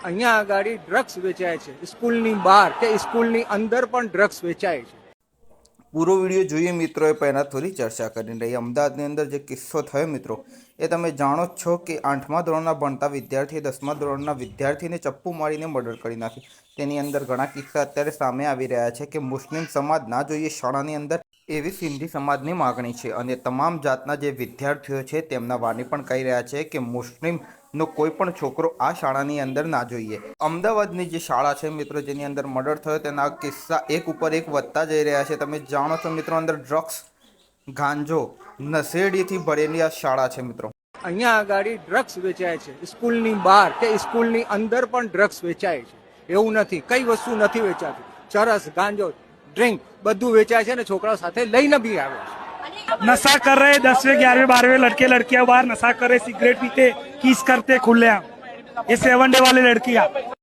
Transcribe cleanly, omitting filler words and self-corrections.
અહીંયા આગળ ડ્રગ્સ વેચાય છે, સ્કૂલની બહાર કે સ્કૂલની અંદર પણ ડ્રગ્સ વેચાય છે। પૂરો વિડીયો જોઈએ મિત્રો, એ પહેલાં થોડી ચર્ચા કરીને રહી। અમદાવાદની અંદર જે કિસ્સો થયો મિત્રો, એ તમે જાણો જ છો કે 8મા ધોરણના ભણતા વિદ્યાર્થીએ 10મા ધોરણના વિદ્યાર્થીને ચપ્પુ મારીને મર્ડર કરી નાખી। તેની અંદર ઘણા કિસ્સા અત્યારે સામે આવી રહ્યા છે કે મુસ્લિમ સમાજ ના જોઈએ શાળાની અંદર, એવી સિંધી સમાજની માગણી છે। અને તમામ જાતના જે વિદ્યાર્થીઓ છે તેમના વાલી પણ કહી રહ્યા છે કે મુસ્લિમનો કોઈ પણ છોકરો આ શાળાની અંદર ના જોઈએ। અમદાવાદની જે શાળા છે મિત્રો, જેની અંદર મર્ડર થયો, તેના કિસ્સા એક ઉપર એક વધતા જઈ રહ્યા છે। તમે જાણો છો મિત્રો, અંદર ડ્રગ્સ, ગાંજો, નશેડીથી ભરેલી આ શાળા છે મિત્રો। અહીંયા આગળ ડ્રગ્સ વેચાય છે, સ્કૂલની બહાર કે સ્કૂલની અંદર પણ ડ્રગ્સ વેચાય છે। એવું નથી, કઈ વસ્તુ નથી વેચાતી। ચરસ, ગાંજો, ડ્રિંક બધું વેચાય છે ને છોકરાઓ સાથે લઈને બી આવે છે। नशा कर रहे 10वें 11वें 12वें लड़के लड़कियां बाहर नशा कर रहे, सिगरेट पीते, किस करते खुले। ये 7 डे वाले लड़कियां